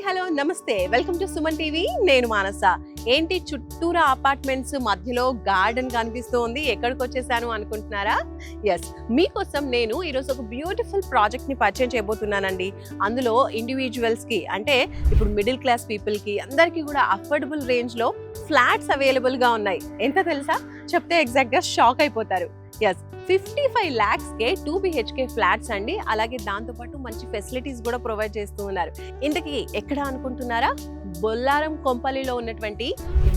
Hello నమస్తే, welcome to Suman TV. నేను మానస. ఏంటి చుట్టూరా అపార్ట్మెంట్స్ మధ్యలో గార్డెన్ కనిపిస్తోంది, ఎక్కడికి వచ్చేసాను అనుకుంటున్నారా? ఎస్, మీకోసం నేను ఈరోజు ఒక బ్యూటిఫుల్ ప్రాజెక్ట్ ని పరిచయం చేయబోతున్నానండి. అందులో ఇండివిజువల్స్ కి, అంటే ఇప్పుడు మిడిల్ క్లాస్ పీపుల్ కి అందరికీ కూడా అఫోర్డబుల్ రేంజ్ లో ఫ్లాట్స్ అవైలబుల్ గా ఉన్నాయి. ఎంత తెలుసా? చెప్తే ఎగ్జాక్ట్ గా షాక్ అయిపోతారు. ఎస్, 55 lakhs కే 2 BHK ఫ్లాట్స్ అండి. అలాగే దాంతోపాటు మంచి ఫెసిలిటీస్ కూడా ప్రొవైడ్ చేస్తూ ఉన్నారు. ఇంతకీ ఎక్కడ అనుకుంటున్నారా? బొల్లారం కొంపల్లిలో ఉన్నటువంటి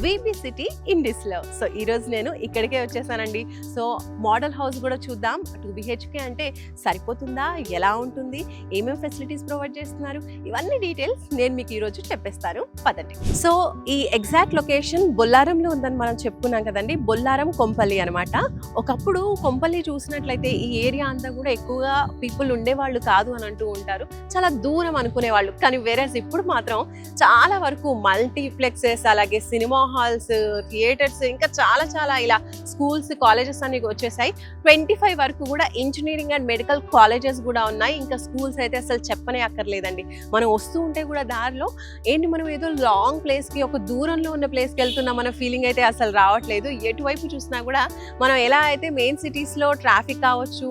విబి సిటీ ఇండిస్ లో. సో ఈ రోజు నేను ఇక్కడికే వచ్చేసానండి. సో మోడల్ హౌస్ కూడా చూద్దాం. 2 BHK అంటే సరిపోతుందా, ఎలా ఉంటుంది, ఏమేమి ఫెసిలిటీస్ ప్రొవైడ్ చేస్తున్నారు, ఇవన్నీ డీటెయిల్స్ నేను మీకు ఈ రోజు చెప్పేస్తాను, పదండి. సో ఈ ఎగ్జాక్ట్ లొకేషన్ బొల్లారంలో ఉందని మనం చెప్పుకున్నాం కదండి. బొల్లారం కొంపల్లి అనమాట. ఒకప్పుడు కొంపల్లి చూసినట్లయితే ఈ ఏరియా అంతా కూడా ఎక్కువగా పీపుల్ ఉండేవాళ్ళు కాదు అని అంటూ ఉంటారు, చాలా దూరం అనుకునేవాళ్ళు. కానీ వేరేస్ ఇప్పుడు మాత్రం చాలా వరకు మల్టీప్లెక్సెస్, అలాగే సినిమా హాల్స్, థియేటర్స్, ఇంకా చాలా చాలా ఇలా స్కూల్స్, కాలేజెస్ అన్ని వచ్చేసాయి. 25 వరకు కూడా ఇంజనీరింగ్ అండ్ మెడికల్ కాలేజెస్ కూడా ఉన్నాయి. ఇంకా స్కూల్స్ అయితే అసలు చెప్పనే అక్కర్లేదండి. మనం వస్తూ ఉంటే కూడా దారిలో ఏంటి, మనం ఏదో లాంగ్ ప్లేస్ కి, ఒక దూరంలో ఉన్న ప్లేస్ కి వెళ్తున్నాం మన ఫీలింగ్ అయితే అసలు రావట్లేదు. ఎటువైపు చూసినా కూడా మనం ఎలా అయితే మెయిన్ సిటీస్ లో ట్రాఫిక్ కావచ్చు,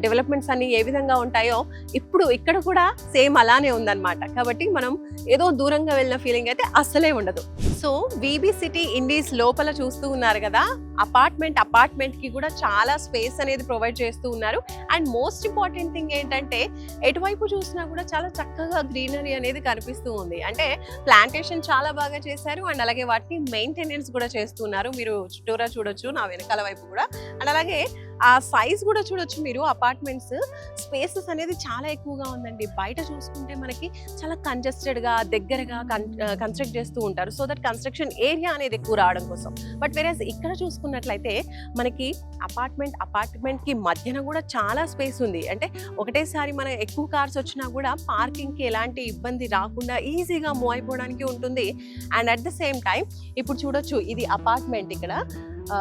డెవలప్మెంట్స్ అన్ని ఏ విధంగా ఉంటాయో ఇప్పుడు ఇక్కడ కూడా సేమ్ అలానే ఉందన్నమాట. కాబట్టి మనం ఏదో దూరంగా వెళ్ళిన ఫీలింగ్ అయితే అస్సలే ఉండదు. సో విబి సిటీ ఇండీస్ లోపల చూస్తూ ఉన్నారు కదా, అపార్ట్మెంట్ కి కూడా చాలా స్పేస్ అనేది ప్రొవైడ్ చేస్తూ ఉన్నారు. అండ్ మోస్ట్ ఇంపార్టెంట్ థింగ్ ఏంటంటే ఎటువైపు చూసినా కూడా చాలా చక్కగా గ్రీనరీ అనేది కనిపిస్తూ ఉంది. అంటే ప్లాంటేషన్ చాలా బాగా చేశారు. అండ్ అలాగే వాటిని మెయింటెనెన్స్ కూడా చేస్తున్నారు. మీరు చుట్టూరా చూడొచ్చు, నా వెనకాల వైపు కూడా. అండ్ అలాగే ఆ సైజ్ కూడా చూడొచ్చు మీరు. అపార్ట్మెంట్స్ స్పేసెస్ అనేది చాలా ఎక్కువగా ఉందండి. బయట చూసుకుంటే మనకి చాలా కంజెస్టెడ్ గా, దగ్గరగా కన్స్ట్రక్ట్ చేస్తూ ఉంటారు, సో దట్ కన్స్ట్రక్షన్ ఏరియా అనేది ఎక్కువ రావడం కోసం. బట్ వేరే ఇక్కడ చూసుకున్నట్లయితే మనకి అపార్ట్మెంట్ కి మధ్యన కూడా చాలా స్పేస్ ఉంది. అంటే ఒకటేసారి మన ఎక్కువ కార్స్ వచ్చినా కూడా పార్కింగ్ కి ఎలాంటి ఇబ్బంది రాకుండా ఈజీగా మూవ్ అయిపోవడానికి ఉంటుంది. And at the same time ఇప్పుడు చూడొచ్చు, ఇది అపార్ట్మెంట్ ఇక్కడ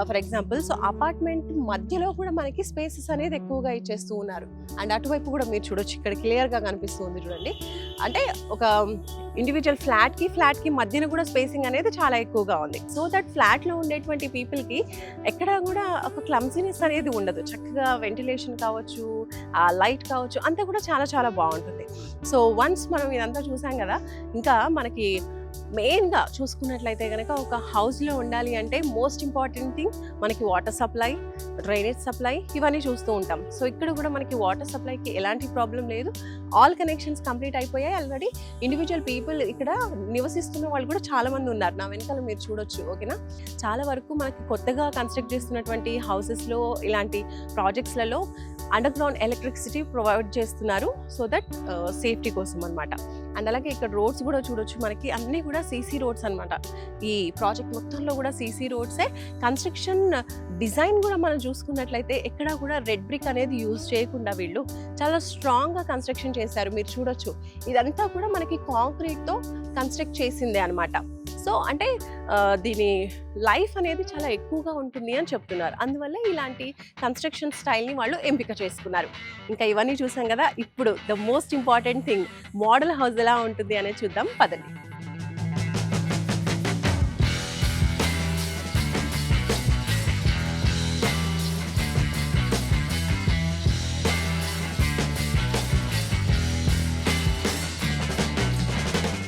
ఫర్ ఎగ్జాంపుల్. సో అపార్ట్మెంట్ మధ్యలో కూడా మనకి స్పేసెస్ అనేది ఎక్కువగా ఇచ్చేస్తూ ఉన్నారు. అండ్ అటువైపు కూడా మీరు చూడొచ్చు, ఇక్కడ క్లియర్ గా కనిపిస్తుంది చూడండి. అంటే ఒక ఇండివిజువల్ ఫ్లాట్ కి మధ్యన కూడా స్పేసింగ్ అనేది చాలా ఎక్కువగా ఉంది. సో దట్ ఫ్లాట్ లో ఉండేటువంటి పీపుల్ కి ఎక్కడా కూడా ఒక క్లమ్సీనెస్ అనేది ఉండదు. చక్కగా వెంటిలేషన్ కావచ్చు, లైట్ కావచ్చు, అంతా కూడా చాలా చాలా బాగుంటుంది. సో వన్స్ మనం ఇదంతా చూసాం కదా, ఇంకా మనకి మెయిన్గా చూసుకున్నట్లయితే కనుక ఒక హౌస్లో ఉండాలి అంటే మోస్ట్ ఇంపార్టెంట్ థింగ్ మనకి వాటర్ సప్లై, డ్రైనేజ్ సప్లై, ఇవన్నీ చూస్తూ ఉంటాం. సో ఇక్కడ కూడా మనకి వాటర్ సప్లైకి ఎలాంటి ప్రాబ్లం లేదు. ఆల్ కనెక్షన్స్ కంప్లీట్ అయిపోయాయి ఆల్రెడీ. ఇండివిజువల్ పీపుల్ ఇక్కడ నివసిస్తున్న వాళ్ళు కూడా చాలా మంది ఉన్నారు. నా వెనకాల మీరు చూడొచ్చు, ఓకేనా. చాలా వరకు మనకి కొత్తగా కన్స్ట్రక్ట్ చేస్తున్నటువంటి హౌసెస్లో, ఇలాంటి ప్రాజెక్ట్స్లలో అండర్ గ్రౌండ్ ఎలక్ట్రిసిటీ ప్రొవైడ్ చేస్తున్నారు, సో దట్ సేఫ్టీ కోసం అనమాట. అండ్ అలాగే ఇక్కడ రోడ్స్ కూడా చూడొచ్చు, మనకి అన్నీ కూడా సీసీ రోడ్స్ అనమాట. ఈ ప్రాజెక్ట్ మొత్తంలో కూడా సీసీ రోడ్సే. కన్స్ట్రక్షన్ డిజైన్ కూడా మనం చూసుకున్నట్లయితే ఎక్కడా కూడా రెడ్ బ్రిక్ అనేది యూజ్ చేయకుండా వీళ్ళు చాలా స్ట్రాంగ్గా కన్స్ట్రక్షన్ చేశారు. మీరు చూడొచ్చు, ఇదంతా కూడా మనకి కాంక్రీట్తో కన్స్ట్రక్ట్ చేసిందే అనమాట. సో అంటే దీని లైఫ్ అనేది చాలా ఎక్కువగా ఉంటుంది అని చెప్తున్నారు. అందువల్ల ఇలాంటి కన్స్ట్రక్షన్ స్టైల్ని వాళ్ళు ఎంపిక చేసుకున్నారు. ఇంకా ఇవన్నీ చూసాం కదా, ఇప్పుడు the most important thing model house ఎలా ఉంటుంది అనేది చూద్దాం, పదండి.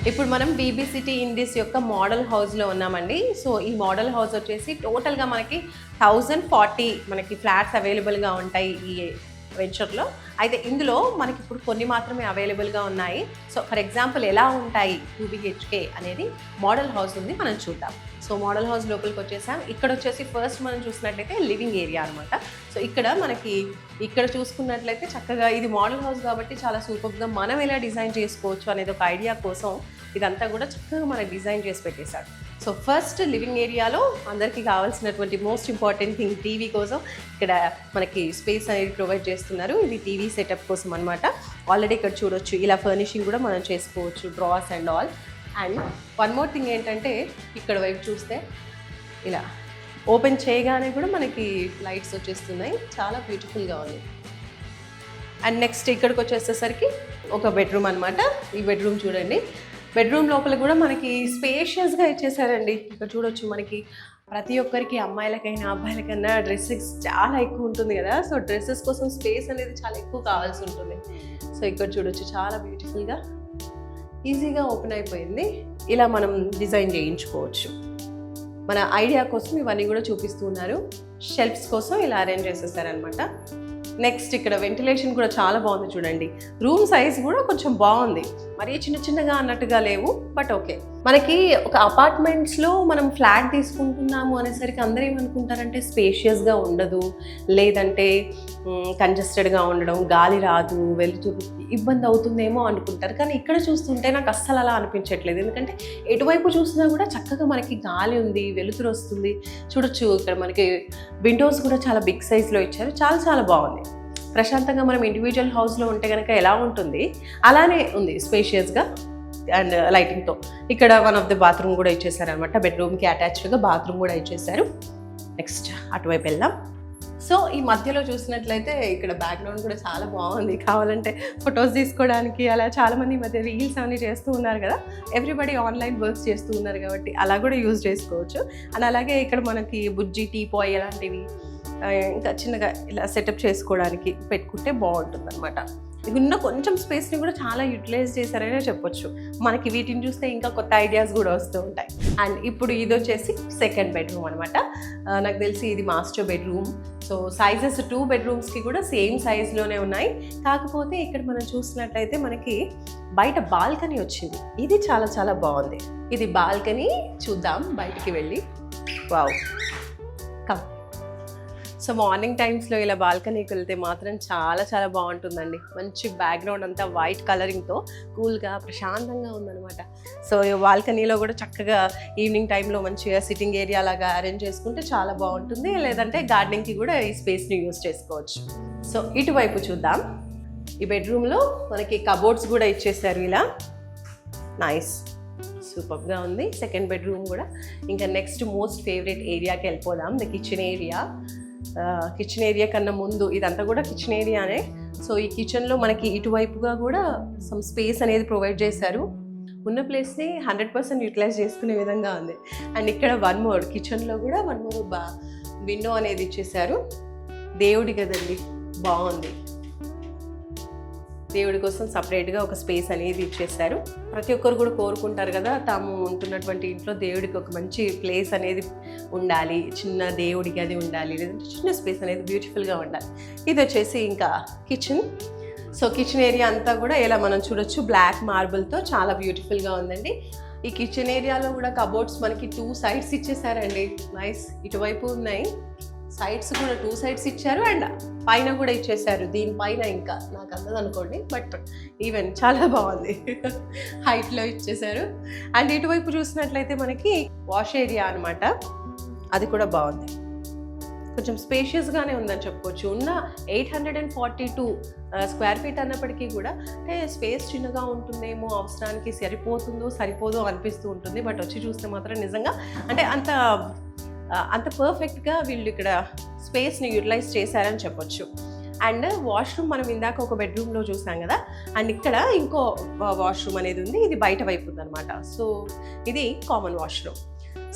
ఇప్పుడు మనం విబి సిటీ ఇండీస్ యొక్క మోడల్ హౌస్లో ఉన్నామండి. సో ఈ మోడల్ హౌస్ వచ్చేసి టోటల్గా మనకి 1040 మనకి ఫ్లాట్స్ అవైలబుల్గా ఉంటాయి ఈ వెంచర్లో. అయితే ఇందులో మనకి ఇప్పుడు కొన్ని మాత్రమే అవైలబుల్గా ఉన్నాయి. సో ఫర్ ఎగ్జాంపుల్ ఎలా ఉంటాయి 2 BHK అనేది మోడల్ హౌస్ ఉంది, మనం చూద్దాం. సో మోడల్ హౌస్ లోపలికి వచ్చేసాం. ఇక్కడ వచ్చేసి ఫస్ట్ మనం చూసినట్లయితే లివింగ్ ఏరియా అనమాట. సో ఇక్కడ మనకి ఇక్కడ చూసుకున్నట్లయితే చక్కగా ఇది మోడల్ హౌస్ కాబట్టి చాలా సూపర్గా మనం ఎలా డిజైన్ చేసుకోవచ్చు అనేది ఒక ఐడియా కోసం ఇదంతా కూడా చక్కగా మనకి డిజైన్ చేసి పెట్టేశాడు. సో ఫస్ట్ లివింగ్ ఏరియాలో అందరికీ కావాల్సినటువంటి మోస్ట్ ఇంపార్టెంట్ థింగ్ టీవీ కోసం ఇక్కడ మనకి స్పేస్ అనేది ప్రొవైడ్ చేస్తున్నారు. ఇది టీవీ సెటప్ కోసం అనమాట. ఆల్రెడీ ఇక్కడ చూడొచ్చు, ఇలా ఫర్నిషింగ్ కూడా మనం చేసుకోవచ్చు, drawers and all. And one more thing ఏంటంటే ఇక్కడ వైపు చూస్తే ఇలా ఓపెన్ చేయగానే కూడా మనకి లైట్స్ వచ్చేస్తున్నాయి, చాలా బ్యూటిఫుల్గా ఉంది. అండ్ నెక్స్ట్ ఇక్కడికి వచ్చేసేసరికి ఒక బెడ్రూమ్ అనమాట. ఈ బెడ్రూమ్ చూడండి, బెడ్రూమ్ లోపల కూడా మనకి స్పేషియస్గా ఇచ్చేసారండి. ఇక్కడ చూడొచ్చు, మనకి ప్రతి ఒక్కరికి అమ్మాయిలకైనా అబ్బాయిలకైనా డ్రెస్సెస్ చాలా ఎక్కువ ఉంటుంది కదా. సో డ్రెస్సెస్ కోసం స్పేస్ అనేది చాలా ఎక్కువ కావాల్సి ఉంటుంది. సో ఇక్కడ చూడొచ్చు, చాలా బ్యూటిఫుల్గా ఈజీగా ఓపెన్ అయిపోయింది. ఇలా మనం డిజైన్ చేయించుకోవచ్చు. మన ఐడియా కోసం ఇవన్నీ కూడా చూపిస్తూ ఉన్నారు. షెల్ఫ్స్ కోసం ఇలా అరేంజ్ చేసేసారనమాట. నెక్స్ట్ ఇక్కడ వెంటిలేషన్ కూడా చాలా బాగుంది చూడండి. రూమ్ సైజ్ కూడా కొంచెం బాగుంది, మరీ చిన్న చిన్నగా అన్నట్టుగా లేవు, బట్ ఓకే. మనకి ఒక అపార్ట్మెంట్స్లో మనం ఫ్లాట్ తీసుకుంటున్నాము అనేసరికి అందరూ ఏమనుకుంటారంటే స్పేషియస్గా ఉండదు, లేదంటే కంజెస్టెడ్గా ఉండడం, గాలి రాదు, వెలుతురు ఇబ్బంది అవుతుందేమో అనుకుంటారు. కానీ ఇక్కడ చూస్తుంటే నాకు అస్సలు అలా అనిపించట్లేదు. ఎందుకంటే ఎటువైపు చూసినా కూడా చక్కగా మనకి గాలి ఉంది, వెలుతురు వస్తుంది. చూడొచ్చు, ఇక్కడ మనకి విండోస్ కూడా చాలా బిగ్ సైజ్లో ఇచ్చారు. చాలా చాలా బాగుంది. ప్రశాంతంగా మనం ఇండివిజువల్ హౌస్లో ఉంటే కనుక ఎలా ఉంటుంది అలానే ఉంది, స్పేషియస్గా అండ్ లైటింగ్తో. ఇక్కడ వన్ ఆఫ్ ది బాత్రూమ్ కూడా ఇచ్చేసారనమాట. బెడ్రూమ్కి అటాచ్డ్గా బాత్రూమ్ కూడా ఇచ్చేసారు. నెక్స్ట్ అటువైపు వెళ్దాం. సో ఈ మధ్యలో చూసినట్లయితే ఇక్కడ బ్యాక్గ్రౌండ్ కూడా చాలా బాగుంది. కావాలంటే ఫొటోస్ తీసుకోవడానికి అలా చాలామంది ఈ మధ్య రీల్స్ అన్నీ చేస్తూ ఉన్నారు కదా. ఎవ్రీబడి ఆన్లైన్ వర్క్స్ చేస్తూ ఉన్నారు కాబట్టి అలా కూడా యూజ్ చేసుకోవచ్చు. అండ్ అలాగే ఇక్కడ మనకి బుజ్జి, టీపాయ్ అలాంటివి ఇంకా చిన్నగా ఇలా సెటప్ చేసుకోవడానికి పెట్టుకుంటే బాగుంటుంది అనమాట. ఉన్న కొంచెం స్పేస్ని కూడా చాలా యూటిలైజ్ చేశారనే చెప్పొచ్చు. మనకి వీటిని చూస్తే ఇంకా కొత్త ఐడియాస్ కూడా వస్తూ ఉంటాయి. అండ్ ఇప్పుడు ఇది వచ్చేసి సెకండ్ బెడ్రూమ్ అనమాట. నాకు తెలిసి ఇది మాస్టర్ బెడ్రూమ్. సో సైజెస్ 2 బెడ్రూమ్స్కి కూడా సేమ్ సైజ్లోనే ఉన్నాయి. కాకపోతే ఇక్కడ మనం చూసినట్లయితే మనకి బయట బాల్కనీ వచ్చింది. ఇది చాలా చాలా బాగుంది. ఇది బాల్కనీ, చూద్దాం బయటికి వెళ్ళి. Wow, come. సో మార్నింగ్ టైమ్స్లో ఇలా బాల్కనీకి వెళ్తే మాత్రం చాలా చాలా బాగుంటుందండి. మంచి బ్యాక్గ్రౌండ్ అంతా వైట్ కలరింగ్తో కూల్గా ప్రశాంతంగా ఉందన్నమాట. సో ఈ బాల్కనీలో కూడా చక్కగా ఈవినింగ్ టైంలో మంచిగా సిట్టింగ్ ఏరియా లాగా అరేంజ్ చేసుకుంటే చాలా బాగుంటుంది. లేదంటే గార్డెనింగ్కి కూడా ఈ స్పేస్ని యూజ్ చేసుకోవచ్చు. సో ఇటువైపు చూద్దాం. ఈ బెడ్రూమ్లో మనకి కబోర్డ్స్ కూడా ఇచ్చేసారు ఇలా. నైస్, సూపర్గా ఉంది సెకండ్ బెడ్రూమ్ కూడా. ఇంకా నెక్స్ట్ మోస్ట్ ఫేవరెట్ ఏరియాకి వెళ్ళిపోదాం, the kitchen area. Kitchen area కన్నా ముందు ఇదంతా కూడా కిచెన్ ఏరియానే. సో ఈ కిచెన్లో మనకి ఇటువైపుగా కూడా సమ్ స్పేస్ అనేది ప్రొవైడ్ చేశారు. ఉన్న ప్లేస్ని 100% యూటిలైజ్ చేసుకునే విధంగా ఉంది. అండ్ ఇక్కడ వన్ మోర్ కిచెన్లో కూడా విండో అనేది ఇచ్చేసారు. దేవుడి కదండి, బాగుంది. దేవుడి కోసం సపరేట్గా ఒక స్పేస్ అనేది ఇచ్చేసారు. ప్రతి ఒక్కరు కూడా కోరుకుంటారు కదా, తాము ఉంటున్నటువంటి ఇంట్లో దేవుడికి ఒక మంచి ప్లేస్ అనేది ఉండాలి, చిన్న దేవుడి గది ఉండాలి, లేదంటే చిన్న స్పేస్ అనేది బ్యూటిఫుల్గా ఉండాలి. ఇది వచ్చేసి ఇంకా కిచెన్. సో కిచెన్ ఏరియా అంతా కూడా ఇలా మనం చూడొచ్చు, బ్లాక్ మార్బుల్తో చాలా బ్యూటిఫుల్గా ఉందండి. ఈ కిచెన్ ఏరియాలో కూడా కబోర్డ్స్ మనకి 2 సైడ్స్ ఇచ్చేసారండి. నైస్, ఇటువైపు ఉన్నాయి, సైడ్స్ కూడా 2 సైడ్స్ ఇచ్చారు. అండ్ పైన కూడా ఇచ్చేసారు. దీనిపైన ఇంకా నాకు అందదు అనుకోండి, బట్ ఈవెన్ చాలా బాగుంది, హైట్లో ఇచ్చేసారు. అండ్ ఇటువైపు చూసినట్లయితే మనకి వాష్ ఏరియా అనమాట, అది కూడా బాగుంది. కొంచెం స్పేషియస్గానే ఉందని చెప్పుకోవచ్చు. ఉన్న 842 స్క్వేర్ ఫీట్ అన్నప్పటికీ కూడా అంటే స్పేస్ చిన్నగా ఉంటుందేమో, అవసరానికి సరిపోదో అనిపిస్తూ ఉంటుంది. బట్ వచ్చి చూస్తే మాత్రం నిజంగా అంటే అంత పర్ఫెక్ట్గా వీళ్ళు ఇక్కడ స్పేస్ని యూటిలైజ్ చేశారని చెప్పొచ్చు. అండ్ వాష్రూమ్ మనం ఇందాక ఒక బెడ్రూమ్లో చూసాం కదా, అండ్ ఇక్కడ ఇంకో వాష్రూమ్ అనేది ఉంది. ఇది బయట వైపు ఉందన్నమాట. సో ఇది కామన్ వాష్రూమ్.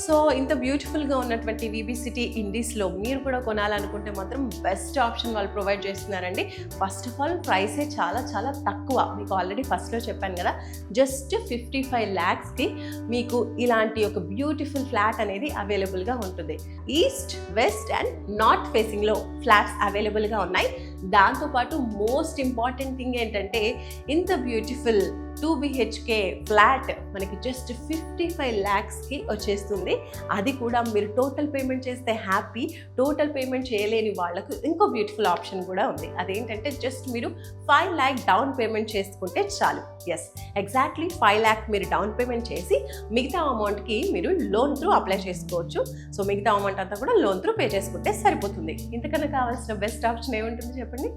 సో ఇంత బ్యూటిఫుల్గా ఉన్నటువంటి విబి సిటీ ఇండీస్లో మీరు కూడా కొనాలనుకుంటే మాత్రం బెస్ట్ ఆప్షన్ వాళ్ళు ప్రొవైడ్ చేస్తున్నారండి. ఫస్ట్ ఆఫ్ ఆల్ ప్రైసే చాలా చాలా తక్కువ. మీకు ఆల్రెడీ ఫస్ట్లో చెప్పాను కదా, జస్ట్ 55 lakhsకి మీకు ఇలాంటి ఒక బ్యూటిఫుల్ ఫ్లాట్ అనేది అవైలబుల్గా ఉంటుంది. ఈస్ట్, వెస్ట్ అండ్ నార్త్ ఫేసింగ్లో ఫ్లాట్స్ అవైలబుల్గా ఉన్నాయి. దాంతోపాటు మోస్ట్ ఇంపార్టెంట్ థింగ్ ఏంటంటే ఇంత బ్యూటిఫుల్ 2 BHK ఫ్లాట్ మనకి జస్ట్ 55 lakhsకి వచ్చేస్తుంది. అది కూడా మీరు టోటల్ పేమెంట్ చేస్తే హ్యాపీ. టోటల్ పేమెంట్ చేయలేని వాళ్ళకు ఇంకో బ్యూటిఫుల్ ఆప్షన్ కూడా ఉంది. అదేంటంటే జస్ట్ మీరు 5 lakh డౌన్ పేమెంట్ చేసుకుంటే చాలు. ఎస్, ఎగ్జాక్ట్లీ 5 lakh మీరు డౌన్ పేమెంట్ చేసి మిగతా అమౌంట్కి మీరు లోన్ త్రూ అప్లై చేసుకోవచ్చు. సో మిగతా అమౌంట్ అంతా కూడా లోన్ త్రూ పే చేసుకుంటే సరిపోతుంది. ఇంతకన్నా కావాల్సిన బెస్ట్ ఆప్షన్ ఏముంటుంది చెప్పండి.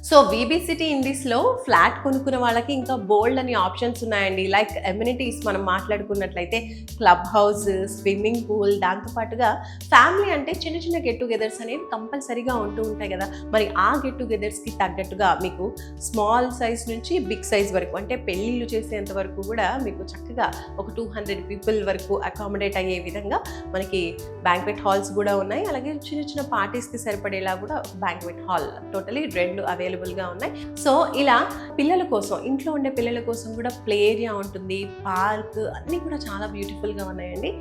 సో వీబీ సిటీ ఇండీస్లో ఫ్లాట్ కొనుక్కున్న వాళ్ళకి ఇంకా బోల్డ్ అని ఆప్షన్స్ ఉన్నాయండి. లైక్ ఎమ్యూనిటీస్ మనం మాట్లాడుకున్నట్లయితే క్లబ్ హౌస్, స్విమ్మింగ్ పూల్, దాంతోపాటుగా ఫ్యామిలీ అంటే చిన్న చిన్న గెట్ టుగెదర్స్ అనేవి కంపల్సరీగా ఉంటూ ఉంటాయి కదా. మరి ఆ గెట్ టుగెదర్స్కి తగ్గట్టుగా మీకు స్మాల్ సైజ్ నుంచి బిగ్ సైజ్ వరకు, అంటే పెళ్ళిళ్ళు చేసేంత వరకు కూడా మీకు చక్కగా ఒక 200 పీపుల్ వరకు అకామిడేట్ అయ్యే విధంగా మనకి బ్యాంక్వెట్ హాల్స్ కూడా ఉన్నాయి. అలాగే చిన్న చిన్న పార్టీస్కి సరిపడేలా కూడా ఒక బ్యాంక్వెట్ హాల్ టోటలీ 2 అవైలబుల్గా ఉన్నాయి. సో ఇలా పిల్లల కోసం, ఇంట్లో ఉండే పిల్లల కోసం కూడా ప్లే ఏరియా ఉంటుంది, పార్క్ అన్నీ కూడా చాలా బ్యూటిఫుల్గా ఉన్నాయండి.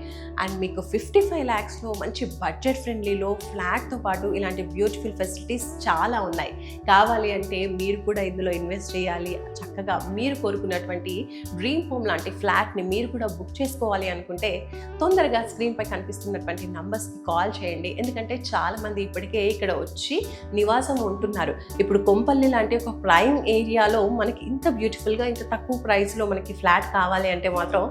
అండ్ మీకు 55 lakhsలో మంచి బడ్జెట్ ఫ్రెండ్లీలో ఫ్లాట్తో పాటు ఇలాంటి బ్యూటిఫుల్ ఫెసిలిటీస్ చాలా ఉన్నాయి. కావాలి అంటే మీరు కూడా ఇందులో ఇన్వెస్ట్ చేయాలి, చక్కగా మీరు కోరుకున్నటువంటి డ్రీమ్ హోమ్ లాంటి ఫ్లాట్ని మీరు కూడా బుక్ చేసుకోవాలి అనుకుంటే తొందరగా స్క్రీన్పై కనిపిస్తున్నటువంటి నంబర్స్కి కాల్ చేయండి. ఎందుకంటే చాలామంది ఇప్పటికే ఇక్కడ వచ్చి నివాసం ఉంటున్నారు. ఇప్పుడు కొంపల్లి లాంటి ఒక ప్రైమ్ ఏరియాలో మనకి ఇంత బ్యూటిఫుల్గా ఇంత తక్కువ ప్రైస్లో మనకి ఫ్లాట్ కావాలి అంటే మాత్రం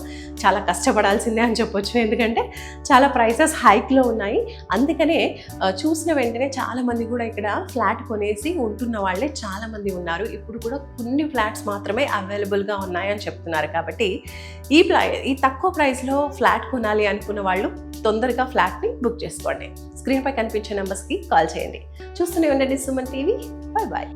చాలా కష్టపడాల్సిందే అని చెప్పొచ్చు. ఎందుకంటే చాలా ప్రైసెస్ హైక్లో ఉన్నాయి. అందుకనే చూసిన వెంటనే చాలామంది కూడా ఇక్కడ ఫ్లాట్ కొనేసి ఉంటున్న వాళ్ళే చాలామంది ఉన్నారు. ఇప్పుడు కూడా కొన్ని ఫ్లాట్స్ మాత్రమే అవైలబుల్గా ఉన్నాయని చెప్తున్నారు. కాబట్టి ఈ తక్కువ ప్రైస్లో ఫ్లాట్ కొనాలి అనుకున్న వాళ్ళు తొందరగా ఫ్లాట్ని బుక్ చేసుకోండి. స్క్రీన్పై కనిపించే నెంబర్స్కి కాల్ చేయండి. చూస్తూనే ఉండండి సుమన్ టీవీ. Bye bye.